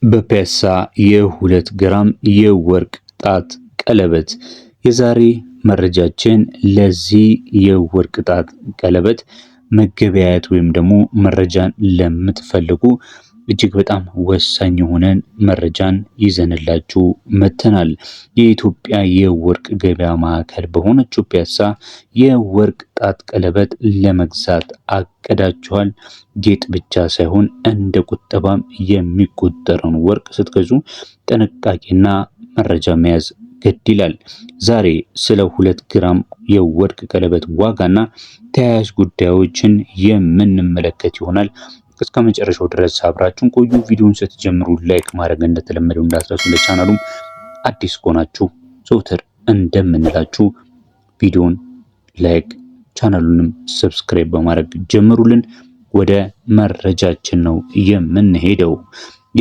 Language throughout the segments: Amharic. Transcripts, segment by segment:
በፒያሳ የ2 ግራም የወርቅ ጣት ቀለበት። የዛሬ መረጃችን ለዚህ የወርቅ ጣት ቀለበት መገበያየት ወይም ደግሞ መረጃን ለምትፈልጉ እጅግ በጣም ወሳኝ የሆነን መረጃን ይዘንላችሁ መተናል። የኢትዮጵያ የወርቅ ገበያ ማዕከል በሆነችው ፒያሳ የወርቅ ጣት ቀለበት ለመግዛት አቅዳችኋል? ጌጥ ብቻ ሳይሆን እንደ ቁጠባም የሚቆጠረውን ወርቅ ስትገዙ ጥንቃቄና መረጃ መያዝ ግድ ይላል። ዛሬ ስለ 2 ግራም የወርቅ ቀለበት ዋጋና ተያያዥ ጉዳዮችን የምንመለከት ይሆናል። እስከ መጨረሻው ድረስ አብራችሁን ቆዩ። ቪዲዮውን ስትጀምሩ ላይክ ማድረግ እንደተለመደው እንዳትረሱ። ለቻናሉም አዲስ ከሆናችሁ ዘውትር እንደምንላችሁ ቪዲዮውን ላይክ ቻናሉንም ሰብስክራይብ በማድረግ ጀምሩልን። ወደ መረጃችን ነው የምንሄደው።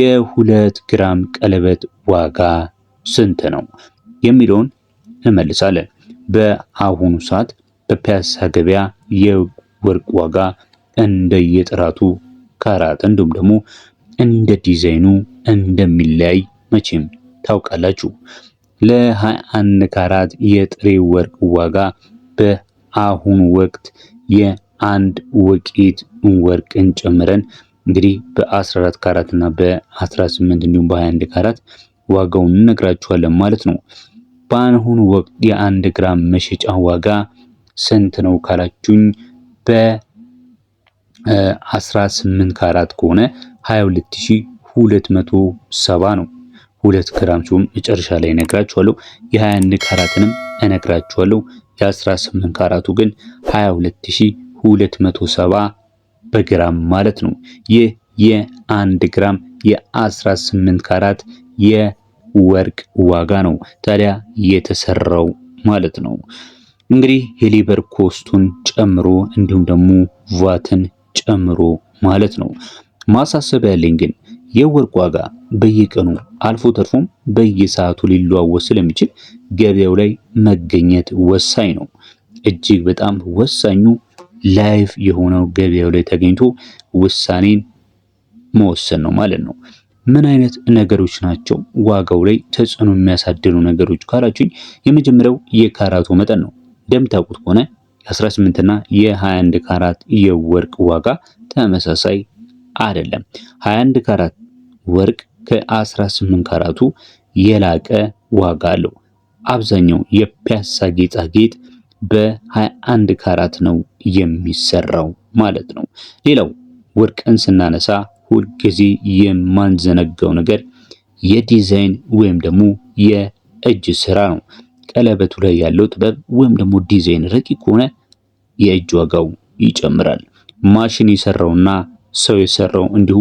የ2 ግራም ቀለበት ዋጋ ስንት ነው የሚለውን እንመልሳለን። በአሁኑ ሰዓት በፒያሳ ገበያ የወርቅ ዋጋ እንደየጥራቱ ካራት እንዲሁም ደግሞ እንደ ዲዛይኑ እንደሚለያይ መቼም ታውቃላችሁ። ለ21 ካራት የጥሬ ወርቅ ዋጋ በአሁኑ ወቅት የአንድ ወቂት ወርቅን ጨምረን እንግዲህ በ14 ካራት እና በ18 እንዲሁም በ21 ካራት ዋጋውን እነግራችኋለን ማለት ነው። በአሁኑ ወቅት የ1 ግራም መሸጫ ዋጋ ስንት ነው ካላችሁኝ በ18 ካራት ከሆነ 22270 ነው። 2 ግራም ሲሆን መጨረሻ ላይ እነግራችኋለሁ። የ21 ካራትንም እነግራችኋለሁ። የ18 ካራቱ ግን 22270 በግራም ማለት ነው። ይህ የ1 ግራም የ18 ካራት የወርቅ ዋጋ ነው ታዲያ የተሰራው ማለት ነው። እንግዲህ የሌበር ኮስቱን ጨምሮ እንዲሁም ደግሞ ቫትን ጨምሮ ማለት ነው። ማሳሰቢያ ያለኝ ግን የወርቅ ዋጋ በየቀኑ አልፎ ተርፎም በየሰዓቱ ሊለዋወጥ ስለሚችል ገበያው ላይ መገኘት ወሳኝ ነው። እጅግ በጣም ወሳኙ ላይቭ የሆነው ገበያው ላይ ተገኝቶ ውሳኔን መወሰን ነው ማለት ነው። ምን አይነት ነገሮች ናቸው ዋጋው ላይ ተጽዕኖ የሚያሳድሩ ነገሮች ካላችሁኝ፣ የመጀመሪያው የካራቱ መጠን ነው። እንደምታውቁት ከሆነ የ18 እና የ21 ካራት የወርቅ ዋጋ ተመሳሳይ አይደለም። 21 ካራት ወርቅ ከ18 ካራቱ የላቀ ዋጋ አለው። አብዛኛው የፒያሳ ጌጣጌጥ በ21 ካራት ነው የሚሰራው ማለት ነው። ሌላው ወርቅን ስናነሳ ሁልጊዜ የማንዘነጋው ነገር የዲዛይን ወይም ደግሞ የእጅ ስራ ነው። ቀለበቱ ላይ ያለው ጥበብ ወይም ደግሞ ዲዛይን ረቂቅ ከሆነ የእጅ ዋጋው ይጨምራል። ማሽን የሰራውና ሰው የሰራው እንዲሁ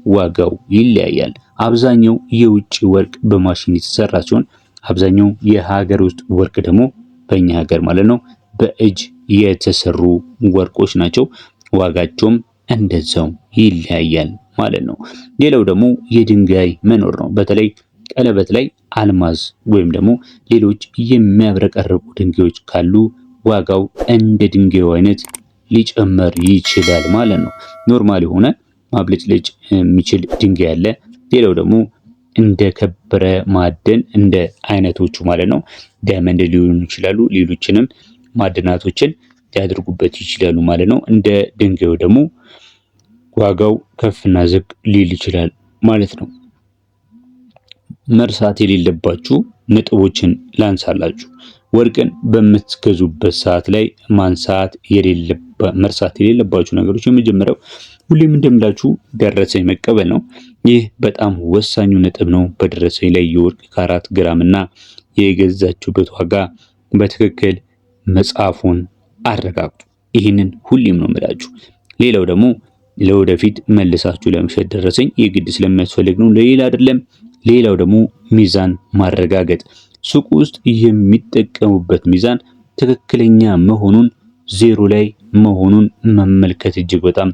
ዋጋው ይለያያል። አብዛኛው የውጭ ወርቅ በማሽን የተሰራ ሲሆን አብዛኛው የሀገር ውስጥ ወርቅ ደግሞ በእኛ ሀገር ማለት ነው በእጅ የተሰሩ ወርቆች ናቸው። ዋጋቸውም እንደዛው ይለያያል ማለት ነው። ሌላው ደግሞ የድንጋይ መኖር ነው። በተለይ ቀለበት ላይ አልማዝ ወይም ደግሞ ሌሎች የሚያብረቀርቁ ድንጋዮች ካሉ ዋጋው እንደ ድንጋዩ አይነት ሊጨመር ይችላል ማለት ነው። ኖርማል የሆነ ማብለጭለጭ የሚችል ድንጋይ አለ። ሌላው ደግሞ እንደ ከበረ ማዕድን እንደ አይነቶቹ ማለት ነው ዳይመንድ ሊሆኑ ይችላሉ። ሌሎችንም ማዕድናቶችን ሊያደርጉበት ይችላሉ ማለት ነው። እንደ ድንጋዩ ደግሞ ዋጋው ከፍና ዝቅ ሊል ይችላል ማለት ነው። መርሳት የሌለባችሁ ነጥቦችን ላንሳላችሁ። ወርቅን በምትገዙበት ሰዓት ላይ መርሳት የሌለባችሁ ነገሮች የመጀመሪያው ሁሌም እንደምላችሁ ደረሰኝ መቀበል ነው። ይህ በጣም ወሳኙ ነጥብ ነው። በደረሰኝ ላይ የወርቅ ካራት ግራም እና የገዛችሁበት ዋጋ በትክክል መጻፉን አረጋግጡ። ይህንን ሁሌም ነው የምላችሁ። ሌላው ደግሞ ለወደፊት መልሳችሁ ለመሸጥ ደረሰኝ የግድ ስለሚያስፈልግ ነው፣ ለሌላ አይደለም። ሌላው ደግሞ ሚዛን ማረጋገጥ። ሱቅ ውስጥ የሚጠቀሙበት ሚዛን ትክክለኛ መሆኑን ዜሮ ላይ መሆኑን መመልከት እጅግ በጣም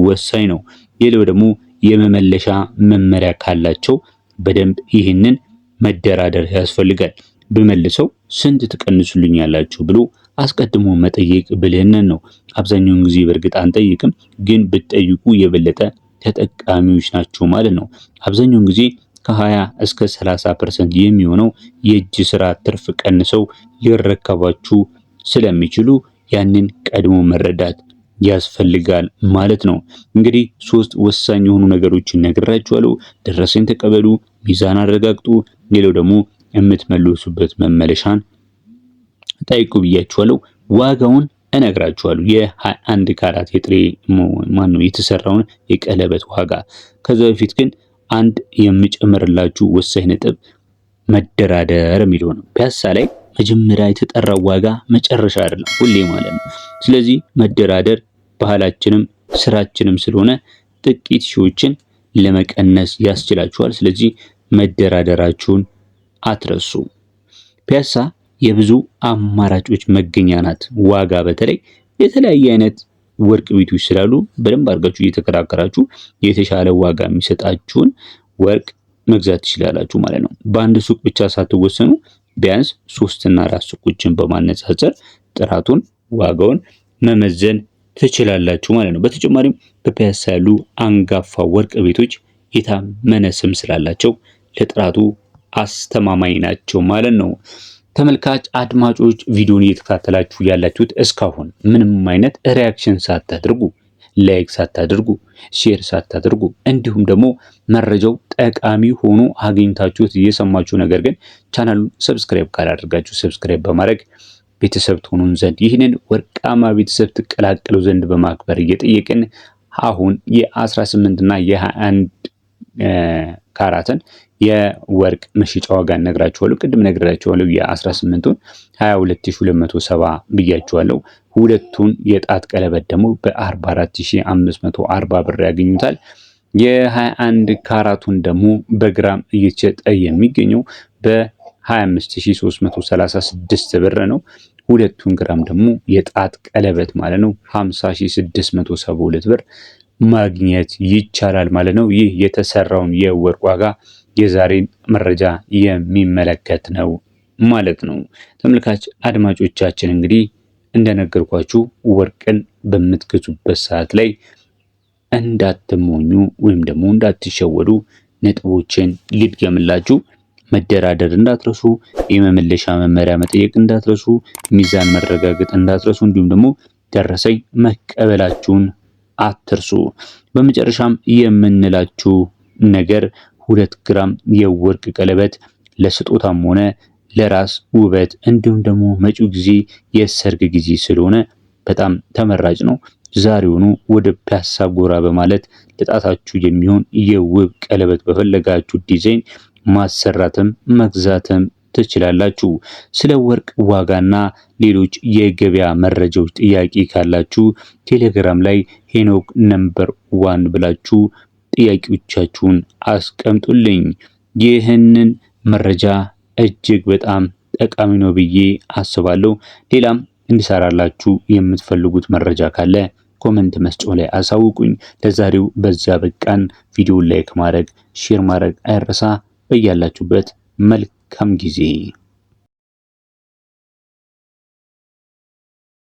ወሳኝ ነው። ሌላው ደግሞ የመመለሻ መመሪያ ካላቸው በደንብ ይህንን መደራደር ያስፈልጋል። በመልሰው ስንት ትቀንሱልኛላችሁ ብሎ አስቀድሞ መጠየቅ ብልህነት ነው። አብዛኛውን ጊዜ በእርግጥ አንጠይቅም፣ ግን ብትጠይቁ የበለጠ ተጠቃሚዎች ናቸው ማለት ነው። አብዛኛውን ጊዜ ከ20 እስከ 30% የሚሆነው የእጅ ስራ ትርፍ ቀንሰው ሊረከባችሁ ስለሚችሉ ያንን ቀድሞ መረዳት ያስፈልጋል ማለት ነው። እንግዲህ 3 ወሳኝ የሆኑ ነገሮችን ነግራችኋለሁ። ደረሰኝ ተቀበሉ፣ ሚዛን አረጋግጡ፣ ሌላው ደግሞ የምትመልሱበት መመለሻን ጠይቁ ብያችኋለሁ። ዋጋውን እነግራችኋለሁ። የ21 ካራት የጥሬ የተሰራውን የቀለበት ዋጋ። ከዛ በፊት ግን አንድ የምጨምርላችሁ ወሳኝ ነጥብ መደራደር የሚለው ነው። ፒያሳ ላይ መጀመሪያ የተጠራው ዋጋ መጨረሻ አይደለም ሁሌ ማለት ነው። ስለዚህ መደራደር ባህላችንም ስራችንም ስለሆነ ጥቂት ሺዎችን ለመቀነስ ያስችላችኋል። ስለዚህ መደራደራችሁን አትረሱ። ፒያሳ የብዙ አማራጮች መገኛ ናት። ዋጋ በተለይ የተለያየ አይነት ወርቅ ቤቶች ስላሉ በደንብ አድርጋችሁ እየተከራከራችሁ የተሻለ ዋጋ የሚሰጣችሁን ወርቅ መግዛት ትችላላችሁ ማለት ነው። በአንድ ሱቅ ብቻ ሳትወሰኑ ቢያንስ 3 እና 4 ሱቆችን በማነጻጸር ጥራቱን፣ ዋጋውን መመዘን ትችላላችሁ ማለት ነው። በተጨማሪም በፒያሳ ያሉ አንጋፋ ወርቅ ቤቶች የታመነ ስም ስላላቸው ለጥራቱ አስተማማኝ ናቸው ማለት ነው። ተመልካች አድማጮች ቪዲዮን እየተከታተላችሁ ያላችሁት እስካሁን ምንም አይነት ሪያክሽን ሳታደርጉ፣ ላይክ ሳታደርጉ፣ ሼር ሳታደርጉ እንዲሁም ደግሞ መረጃው ጠቃሚ ሆኖ አግኝታችሁት እየሰማችሁ ነገር ግን ቻናሉን ሰብስክራይብ ካላደርጋችሁ ሰብስክራይብ በማድረግ ቤተሰብ ትሆኑን ዘንድ ይህንን ወርቃማ ቤተሰብ ትቀላቀሉ ዘንድ በማክበር እየጠየቅን አሁን የ18 እና የ21 ካራትን የወርቅ መሸጫ ዋጋ እነግራችኋለሁ። ቅድም ነግራችኋለሁ። የ18ቱን 22270 ብያችኋለሁ። ሁለቱን የጣት ቀለበት ደግሞ በ44540 ብር ያገኙታል። የ21 ካራቱን ደግሞ በግራም እየተሸጠ የሚገኘው በ25336 ብር ነው። ሁለቱን ግራም ደግሞ የጣት ቀለበት ማለት ነው 50672 ብር ማግኘት ይቻላል ማለት ነው። ይህ የተሰራውን የወርቅ ዋጋ የዛሬን መረጃ የሚመለከት ነው ማለት ነው። ተመልካች አድማጮቻችን እንግዲህ እንደነገርኳችሁ ወርቅን በምትገዙበት ሰዓት ላይ እንዳትሞኙ ወይም ደግሞ እንዳትሸወዱ ነጥቦችን ልድገምላችሁ። መደራደር እንዳትረሱ፣ የመመለሻ መመሪያ መጠየቅ እንዳትረሱ፣ ሚዛን መረጋገጥ እንዳትረሱ፣ እንዲሁም ደግሞ ደረሰኝ መቀበላችሁን አትርሱ። በመጨረሻም የምንላችሁ ነገር 2 ግራም የወርቅ ቀለበት ለስጦታም ሆነ ለራስ ውበት እንዲሁም ደግሞ መጪው ጊዜ የሰርግ ጊዜ ስለሆነ በጣም ተመራጭ ነው። ዛሬውኑ ወደ ፒያሳ ጎራ በማለት ለጣታችሁ የሚሆን የውብ ቀለበት በፈለጋችሁ ዲዛይን ማሰራትም መግዛትም ትችላላችሁ። ስለ ወርቅ ዋጋና ሌሎች የገበያ መረጃዎች ጥያቄ ካላችሁ ቴሌግራም ላይ ሄኖክ ነምበር 1 ብላችሁ ጥያቄዎቻችሁን አስቀምጡልኝ። ይህንን መረጃ እጅግ በጣም ጠቃሚ ነው ብዬ አስባለሁ። ሌላም እንዲሰራላችሁ የምትፈልጉት መረጃ ካለ ኮሜንት መስጫው ላይ አሳውቁኝ። ለዛሬው በዚያ በቃን። ቪዲዮውን ላይክ ማድረግ ሼር ማድረግ አይረሳ። በያላችሁበት መልካም ጊዜ